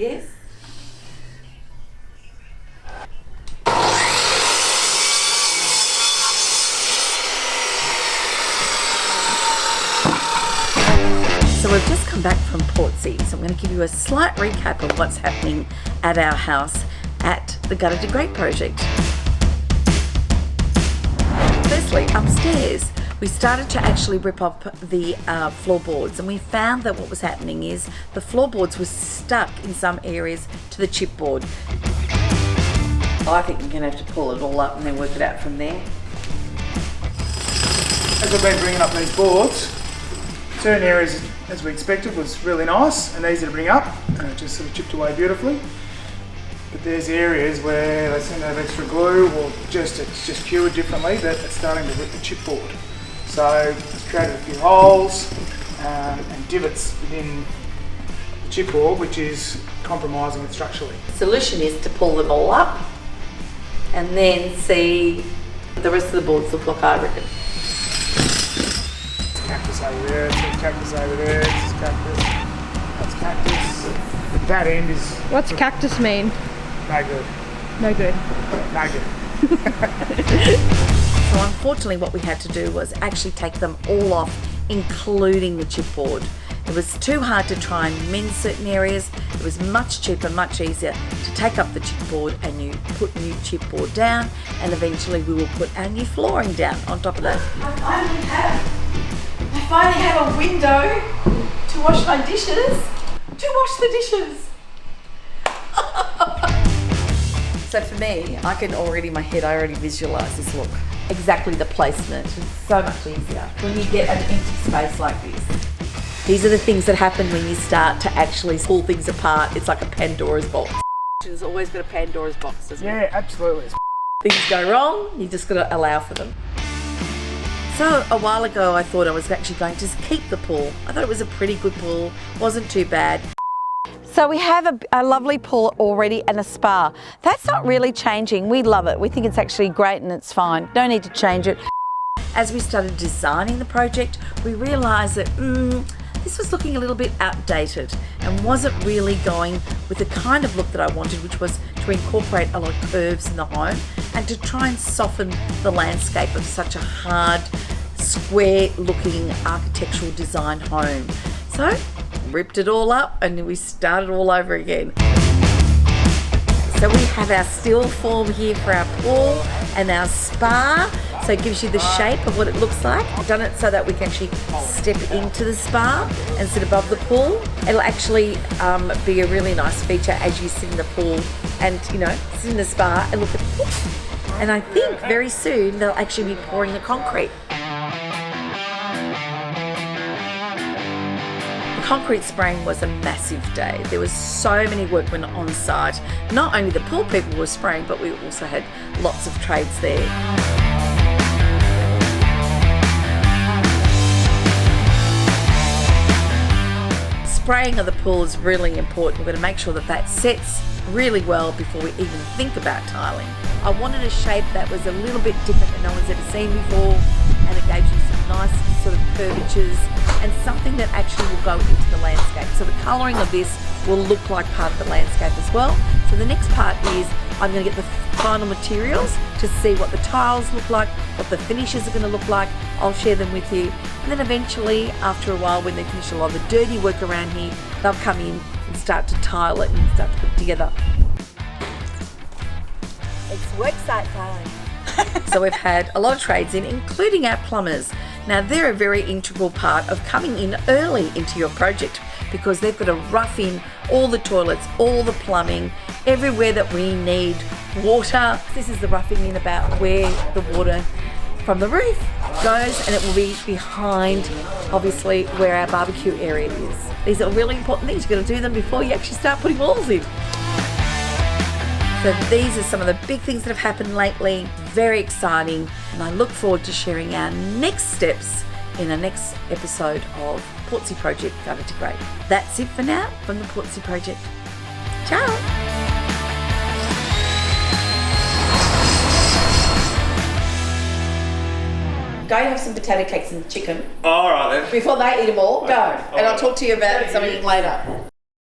Yes. So we've just come back from Portsea, so I'm going to give you a slight recap of what's happening at our house at the Gutter to Great project. Firstly, upstairs, we started to actually rip up the floorboards, and we found that what was happening is the floorboards were stuck in some areas to the chipboard. I think you're going to have to pull it all up and then work it out from there. As we've been bringing up these boards, certain areas, as we expected, was really nice and easy to bring up, and it just sort of chipped away beautifully. But there's areas where they seem to have extra glue, or it's just cured differently, that it's starting to rip the chipboard. So it's created a few holes and divots within the chipboard, which is compromising it structurally. The solution is to pull them all up and then see what the rest of the boards look like, I reckon. Cactus over there, it's cactus over there, it's cactus, that's cactus. That end is... What's cactus mean? No good. No good. No good. So unfortunately what we had to do was actually take them all off, including the chipboard. It was too hard to try and mend certain areas. It was much cheaper, much easier to take up the chipboard and you put new chipboard down, and eventually we will put our new flooring down on top of that. I finally have a window to wash my dishes. So for me, I already visualise this look. Exactly the placement. It's so much easier when you get an empty space like this. These are the things that happen when you start to actually pull things apart. It's like a Pandora's box. There's always got a Pandora's box, doesn't it? Yeah, absolutely. Things go wrong, you just got to allow for them. So a while ago I thought I was actually going to keep the pool. I thought it was a pretty good pool, wasn't too bad. So we have a lovely pool already and a spa. That's not really changing. We love it. We think it's actually great and it's fine. No need to change it. As we started designing the project, we realised that this was looking a little bit outdated and wasn't really going with the kind of look that I wanted, which was to incorporate a lot of curves in the home and to try and soften the landscape of such a hard, square-looking architectural design home. So, ripped it all up and we started all over again. So we have our still form here for our pool and our spa. So it gives you the shape of what it looks like. I've done it so that we can actually step into the spa and sit above the pool. It'll actually be a really nice feature as you sit in the pool and, sit in the spa and look at the pool. And I think very soon they'll actually be pouring the concrete. Concrete spraying was a massive day. There was so many workmen on site. Not only the pool people were spraying, but we also had lots of trades there. Spraying of the pool is really important. We're going to make sure that that sets really well before we even think about tiling. I wanted a shape that was a little bit different that no one's ever seen before, and it gave you some nice sort of curvatures and something that actually will go into the landscape. So the colouring of this will look like part of the landscape as well. So the next part is I'm going to get the final materials to see what the tiles look like, what the finishes are going to look like. I'll share them with you. And then eventually, after a while, when they finish a lot of the dirty work around here, they'll come in and start to tile it and start to put it together. It's worksite time. So we've had a lot of trades in, including our plumbers. Now they're a very integral part of coming in early into your project because they've got to rough in all the toilets, all the plumbing, everywhere that we need water. This is the roughing in about where the water from the roof goes, and it will be behind, obviously, where our barbecue area is. These are really important things. You've got to do them before you actually start putting walls in. So these are some of the big things that have happened lately. Very exciting, and I look forward to sharing our next steps in the next episode of Portsea Project Gutter to Great. That's it for now from the Portsea Project. Ciao! Go and have some potato cakes and chicken. All right then. Before they eat them all, go. And I'll talk to you about something later.